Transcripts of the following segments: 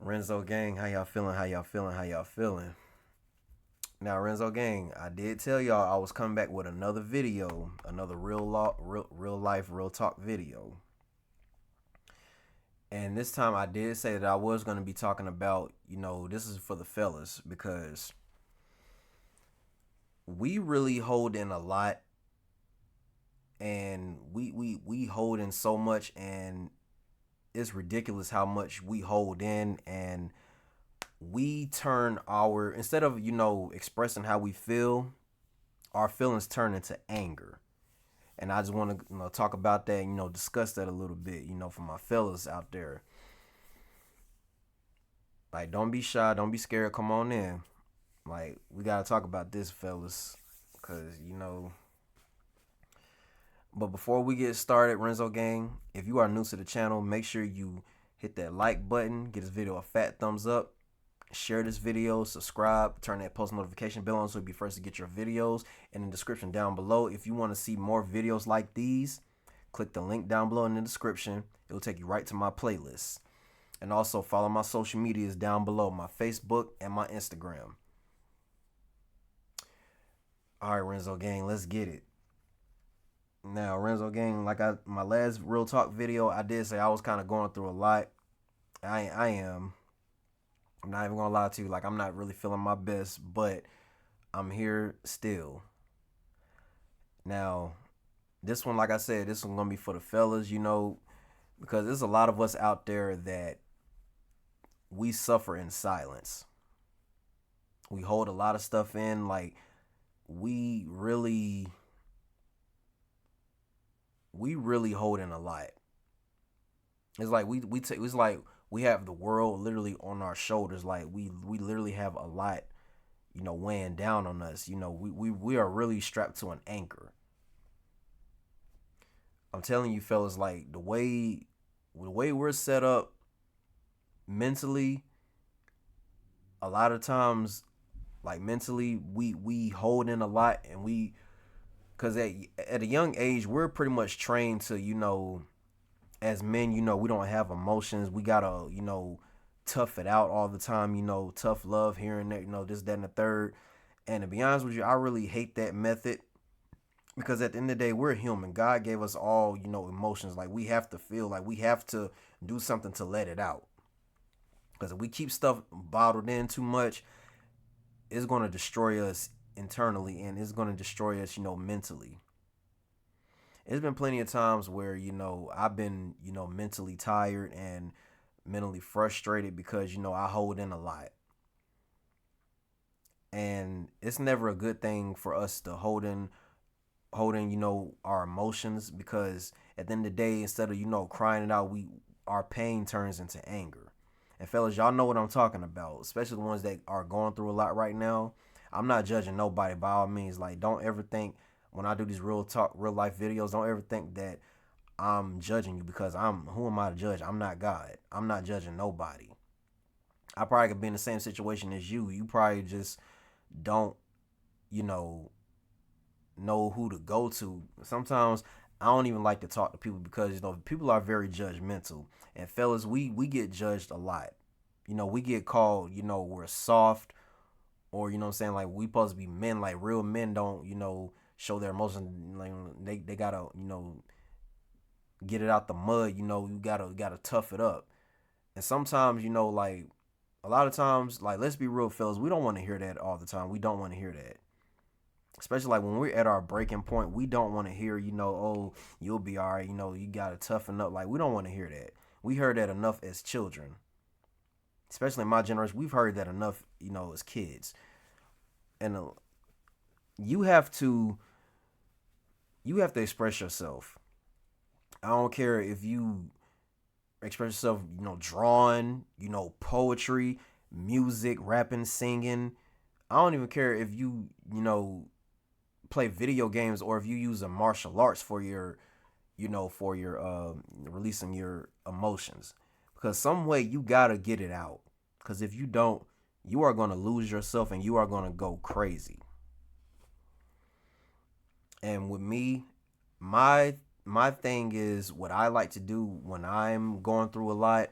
Renzo gang, how y'all feeling? How y'all feeling? How y'all feeling? Now, Renzo gang, I did tell y'all I was coming back with another video, another real life, real talk video. And this time I did say that I was going to be talking about, this is for the fellas because we really hold in a lot and we hold in so much, and it's ridiculous how much we hold in, and we turn our, instead of expressing how we feel, our feelings turn into anger. And I just want to talk about that, discuss that a little bit, for my fellas out there. Like, don't be shy, don't be scared, come on in. Like, we got to talk about this, fellas, because but before we get started, Renzo gang, if you are new to the channel, make sure you hit that like button, get this video a fat thumbs up, share this video, subscribe, turn that post notification bell on so you'll be first to get your videos. And in the description down below, if you want to see more videos like these, click the link down below in the description. It will take you right to my playlist. And also follow my social medias down below, my Facebook and my Instagram. All right, Renzo gang, let's get it. Now, Renzo gang, like my last real talk video, I did say I was kind of going through a lot. I am. I'm not even gonna lie to you. Like, I'm not really feeling my best, but I'm here still. Now, this one, like I said, this one gonna be for the fellas, because there's a lot of us out there that we suffer in silence. We hold a lot of stuff in. Like, we really hold in a lot. It's like it's like we have the world literally on our shoulders. Like, we literally have a lot, weighing down on us. We are really strapped to an anchor. I'm telling you, fellas, like the way we're set up mentally, a lot of times, like mentally, we hold in a lot, and because at a young age, we're pretty much trained to, as men, we don't have emotions. We gotta, tough it out all the time, tough love here and there, this, that, and the third. And to be honest with you, I really hate that method, because at the end of the day, we're human. God gave us all, emotions. Like, we have to feel, like we have to do something to let it out. Because if we keep stuff bottled in too much, it's going to destroy us internally, and it's going to destroy us, mentally. There's been plenty of times where, I've been, mentally tired and mentally frustrated because, I hold in a lot. And it's never a good thing for us to hold in, our emotions, because at the end of the day, instead of, crying it out, our pain turns into anger. And fellas, y'all know what I'm talking about, especially the ones that are going through a lot right now. I'm not judging nobody by all means. Like, don't ever think when I do these real life videos, don't ever think that I'm judging you, because who am I to judge? I'm not God. I'm not judging nobody. I probably could be in the same situation as you. You probably just don't, you know who to go to. Sometimes I don't even like to talk to people, because people are very judgmental. And fellas, we get judged a lot. We get called, we're soft, or what I'm saying, like, we supposed to be men. Like, real men don't, show their emotions. Like, they gotta, get it out the mud. You gotta tough it up. And sometimes, like, a lot of times, like, let's be real, fellas, we don't want to hear that all the time. We don't want to hear that. Especially like when we're at our breaking point, we don't want to hear, oh, you'll be all right, you gotta toughen up. Like, we don't want to hear that. We heard that enough as children. Especially in my generation, we've heard that enough, as kids. And you have to express yourself. I don't care if you express yourself, drawing, poetry, music, rapping, singing. I don't even care if play video games, or if you use a martial arts for your releasing your emotions, because some way you gotta get it out, because if you don't, you are going to lose yourself, and you are going to go crazy. And with me, my thing is, what I like to do when I'm going through a lot,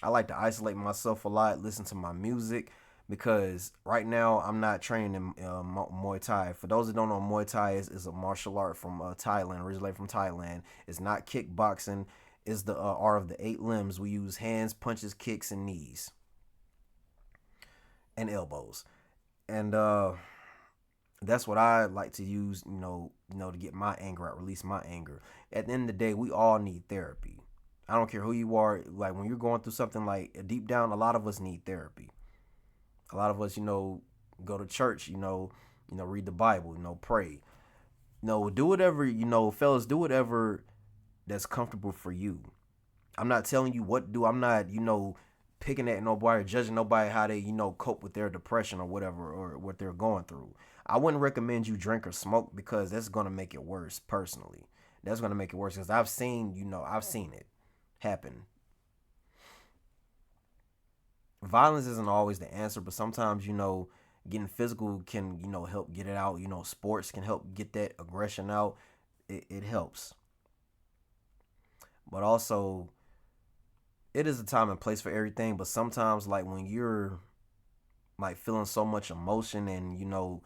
I like to isolate myself a lot, listen to my music, because right now I'm not training in Muay Thai. For those that don't know, Muay Thai is a martial art from Thailand, originally from Thailand. It's not kickboxing. It's the art of the 8 limbs. We use hands, punches, kicks, and knees and elbows. And that's what I like to use, to get my anger out, release my anger. At the end of the day, we all need therapy. I don't care who you are. Like when you're going through something, like deep down, a lot of us need therapy. A lot of us, go to church, read the Bible, pray. Do whatever, fellas, do whatever that's comfortable for you. I'm not telling you what to do. I'm not, picking at nobody or judging nobody how they, cope with their depression or whatever or what they're going through. I wouldn't recommend you drink or smoke because that's gonna make it worse. Personally, that's gonna make it worse because I've seen it happen. Violence isn't always the answer, but sometimes getting physical can help get it out. Sports can help get that aggression out. It helps, but also it is a time and place for everything. But sometimes, like when you're like feeling so much emotion, and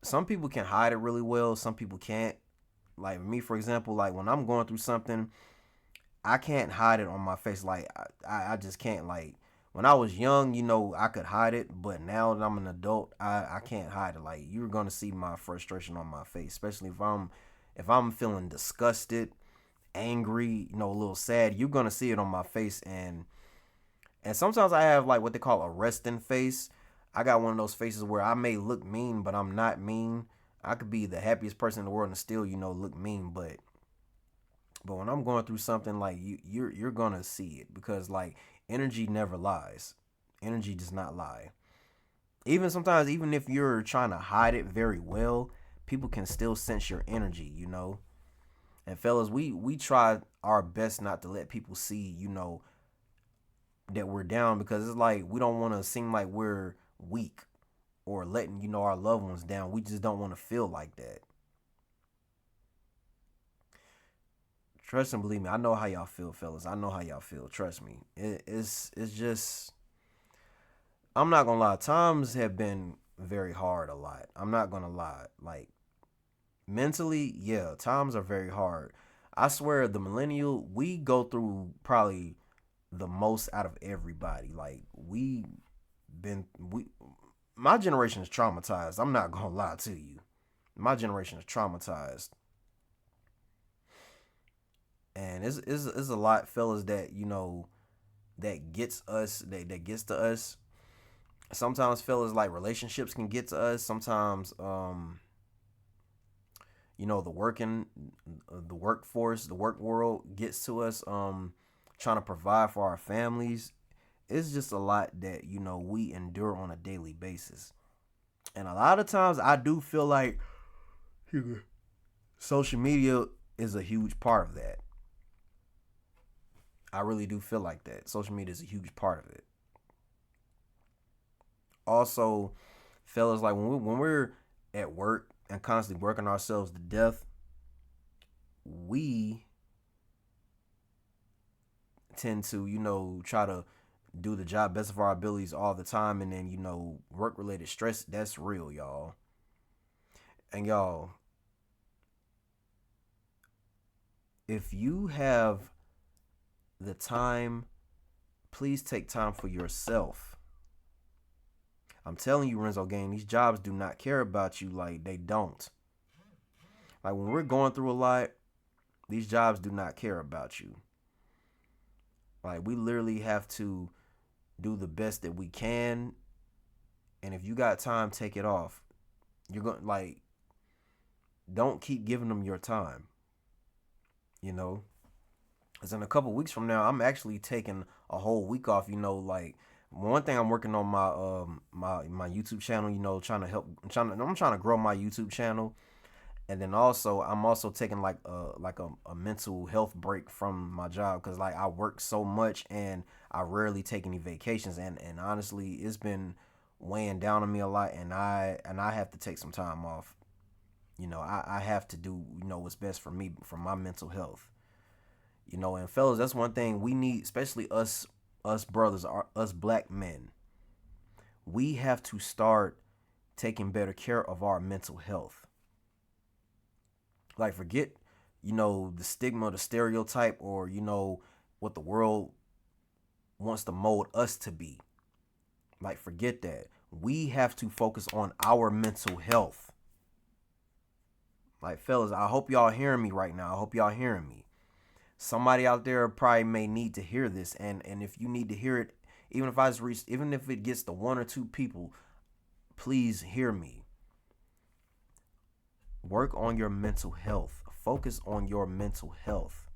some people can hide it really well, some people can't. Like me, for example, like when I'm going through something, I can't hide it on my face. Like I just can't. Like when I was young, I could hide it, but now that I'm an adult, I can't hide it. Like you're gonna see my frustration on my face, especially if I'm feeling disgusted, angry, a little sad. You're gonna see it on my face, and sometimes I have like what they call a resting face. I got one of those faces where I may look mean, but I'm not mean. I could be the happiest person in the world and still, look mean, but when I'm going through something, like you're gonna see it because like energy never lies. Energy does not lie. Even sometimes, even if you're trying to hide it very well, people can still sense your energy. And fellas, we try our best not to let people see, that we're down because it's like we don't want to seem like we're weak or letting, our loved ones down. We just don't want to feel like that. Trust and believe me, I know how y'all feel, fellas. I know how y'all feel. Trust me. It's just I'm not gonna lie. Times have been very hard a lot. I'm not gonna lie. Like mentally, yeah, times are very hard. I swear, the millennial, we go through probably the most out of everybody. Like we my generation is traumatized. I'm not gonna lie to you. My generation is traumatized. And it's a lot, fellas, that that gets us, that gets to us. Sometimes, fellas, like relationships can get to us. Sometimes the workforce, the work world gets to us. Trying to provide for our families. It's just a lot that we endure on a daily basis. And a lot of times I do feel like social media is a huge part of that. I really do feel like that. Social media is a huge part of it. Also, fellas, like when we're at work and constantly working ourselves to death, we tend to, try to do the job best of our abilities all the time, and then, work related stress, that's real, y'all. And y'all, if you have the time, please take time for yourself. I'm telling you, Renzo Game, these jobs do not care about you. Like, they don't. Like, when we're going through a lot, these jobs do not care about you. Like, we literally have to do the best that we can. And if you got time, take it off. You're going to, like, don't keep giving them your time. Because in a couple weeks from now, I'm actually taking a whole week off. Like, one thing I'm working on my YouTube channel. Trying to help. I'm trying to grow my YouTube channel, and then also I'm also taking like a mental health break from my job because like I work so much and I rarely take any vacations, and honestly, it's been weighing down on me a lot, and I have to take some time off. I have to do what's best for me, for my mental health. And fellas, that's one thing we need, especially us brothers, us black men. We have to start taking better care of our mental health. Like, forget, the stigma, the stereotype, or, what the world wants to mold us to be. Like, forget that. We have to focus on our mental health. Like, fellas, I hope y'all hearing me right now. I hope y'all hearing me. Somebody out there probably may need to hear this, and if you need to hear it, even if it gets to one or two people, please hear me. Work on your mental health. Focus on your mental health.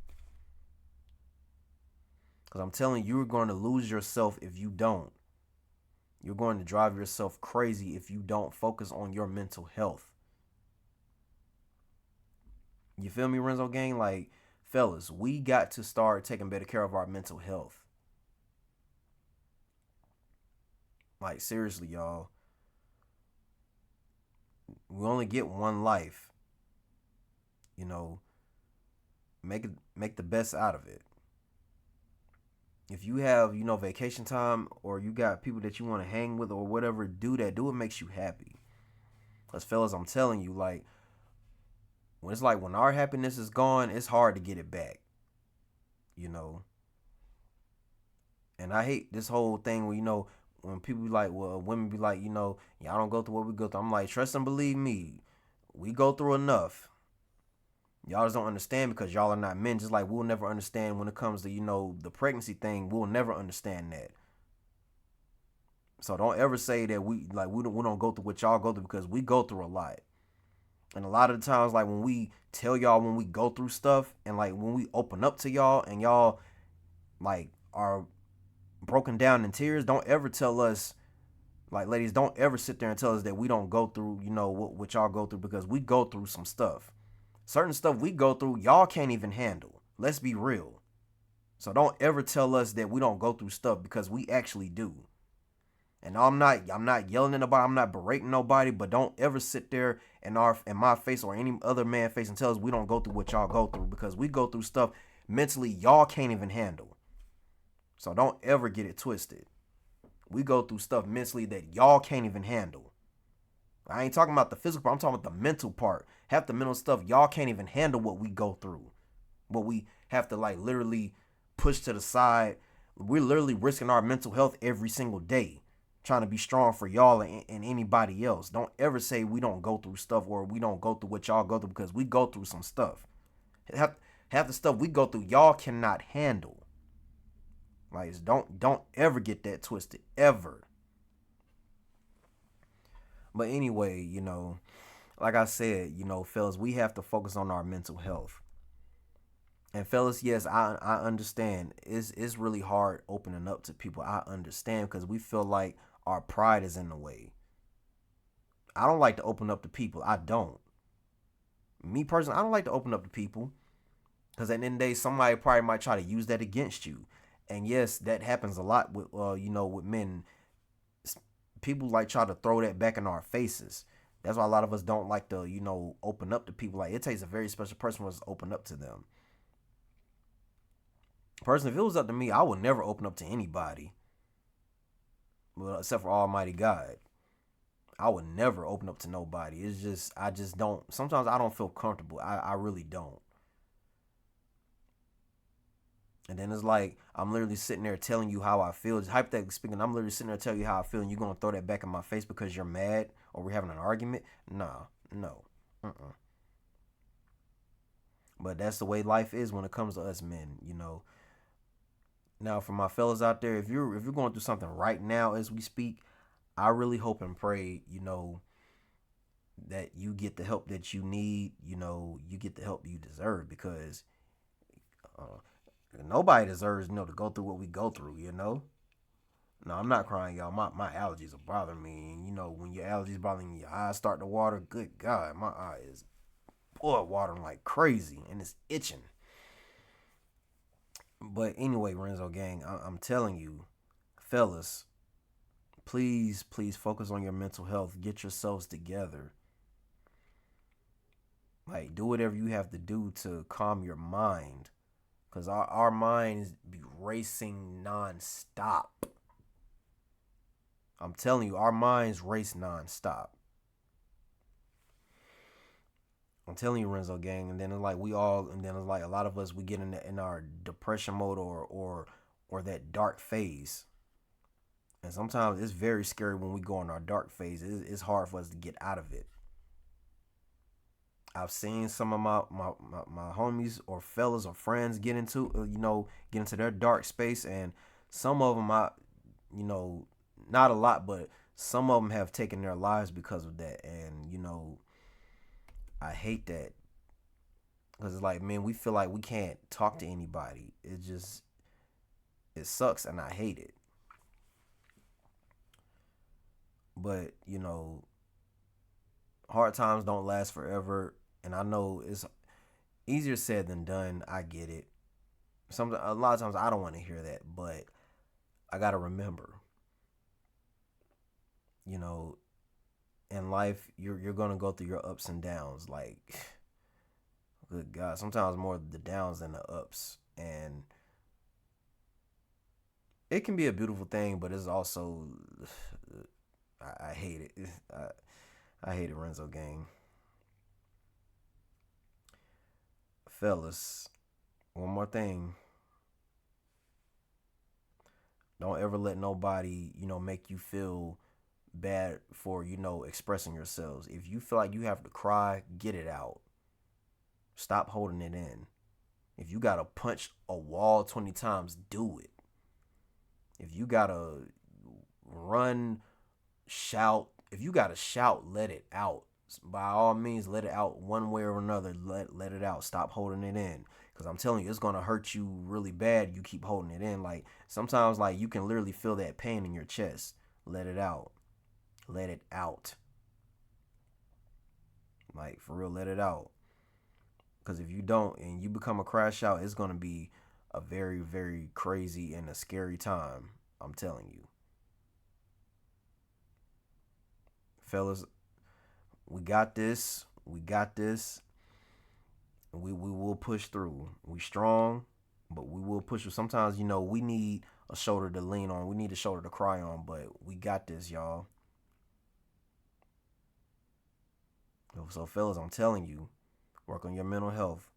Because I'm telling you, you're going to lose yourself if you don't. You're going to drive yourself crazy if you don't focus on your mental health. You feel me, Renzo gang? Like, fellas, we got to start taking better care of our mental health. Like, seriously, y'all. We only get one life. Make the best out of it. If you have, vacation time, or you got people that you want to hang with or whatever, do that. Do what makes you happy. Because, fellas, I'm telling you, like, when our happiness is gone, it's hard to get it back. And I hate this whole thing where, when people be like, well, women be like, y'all don't go through what we go through. I'm like, trust and believe me, we go through enough. Y'all just don't understand because y'all are not men. Just like we'll never understand when it comes to, the pregnancy thing. We'll never understand that. So don't ever say that we don't go through what y'all go through, because we go through a lot. And a lot of the times, like, when we tell y'all when we go through stuff, and like when we open up to y'all and y'all like are broken down in tears, don't ever tell us, like, ladies, don't ever sit there and tell us that we don't go through, what y'all go through, because we go through some stuff. Certain stuff we go through, y'all can't even handle. Let's be real. So don't ever tell us that we don't go through stuff, because we actually do. And I'm not yelling at nobody, I'm not berating nobody, but don't ever sit there in my face or any other man's face and tell us we don't go through what y'all go through, because we go through stuff mentally y'all can't even handle. So don't ever get it twisted. We go through stuff mentally that y'all can't even handle. I ain't talking about the physical part, I'm talking about the mental part. Half the mental stuff, y'all can't even handle what we go through. What we have to, like, literally push to the side. We're literally risking our mental health every single day, trying to be strong for y'all and anybody else. Don't ever say we don't go through stuff, or we don't go through what y'all go through, because we go through some stuff. Half the stuff we go through, y'all cannot handle. Like, don't ever get that twisted, ever. But anyway, like I said, fellas, we have to focus on our mental health. And fellas, yes, I understand. It's really hard opening up to people. I understand, because we feel like our pride is in the way. I don't like to open up to people. I don't. Me personally, I don't like to open up to people, because at the end of the day, somebody probably might try to use that against you. And yes, that happens a lot with with men. People like try to throw that back in our faces. That's why a lot of us don't like to, open up to people. Like, it takes a very special person for us to open up to them. Personally, if it was up to me, I would never open up to anybody. Well, except for Almighty God. I would never open up to nobody. It's just, I just don't. Sometimes I don't feel comfortable. I really don't. And then it's like, I'm literally sitting there telling you how I feel. Just hypothetically speaking, I'm literally sitting there telling you how I feel, and you're going to throw that back in my face because you're mad or we're having an argument? Nah, no. But that's the way life is when it comes to us men. Now, for my fellas out there, if you're going through something right now as we speak, I really hope and pray, that you get the help that you need. You get the help you deserve, because uh, nobody deserves, to go through what we go through. No, I'm not crying, y'all. My allergies are bothering me. And, when your allergies bothering you, your eyes start to water. Good God, my eyes watering like crazy, and it's itching. But anyway, Renzo gang, I'm telling you, fellas, please focus on your mental health. Get yourselves together. Like, do whatever you have to do to calm your mind. because our minds be racing nonstop. I'm telling you, our minds race nonstop. I'm telling you, Renzo gang, and then it's like and then it's like a lot of us we get in our depression mode or that dark phase, and sometimes it's very scary when we go in our dark phase. It's hard for us to get out of it. I've seen some of my homies or fellas or friends get into their dark space, and some of them you know, not a lot, but some of them have taken their lives because of that, and I hate that because it's like, man, we feel like we can't talk to anybody. It sucks, and I hate it. But hard times don't last forever, and I know it's easier said than done. I get it. A lot of times I don't want to hear that, but I gotta remember, you know, in life you're gonna go through your ups and downs. Like, good God, sometimes more the downs than the ups, and it can be a beautiful thing, but it's also I hate it. I hate it, Renzo gang. Fellas, one more thing. Don't ever let nobody, make you feel bad for, expressing yourselves. If you feel like you have to cry, get it out. Stop holding it in. If you gotta punch a wall 20 times, do it. If you gotta run, shout, if you gotta shout, let it out. By all means, let it out one way or another. Let it out. Stop holding it in. Cause I'm telling you, it's gonna hurt you really bad. You keep holding it in. Like sometimes, like you can literally feel that pain in your chest. Let it out. Let it out. Like for real, let it out. Cause if you don't and you become a crash out, it's gonna be a very, very crazy and a scary time. I'm telling you, fellas, we got this. We got this. We will push through. We strong, but we will push through. Sometimes, we need a shoulder to lean on. We need a shoulder to cry on, but we got this, y'all. So, fellas, I'm telling you, work on your mental health.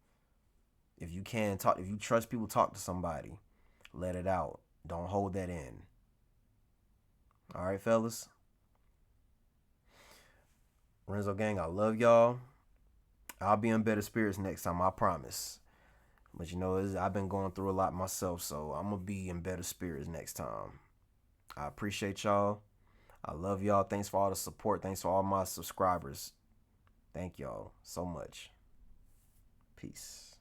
If you can talk, if you trust people, talk to somebody. Let it out. Don't hold that in. All right, fellas. Renzo gang, I love y'all. I'll be in better spirits next time, I promise. But I've been going through a lot myself, so I'm gonna be in better spirits next time. I appreciate y'all. I love y'all. Thanks for all the support. Thanks for all my subscribers. Thank y'all so much. Peace.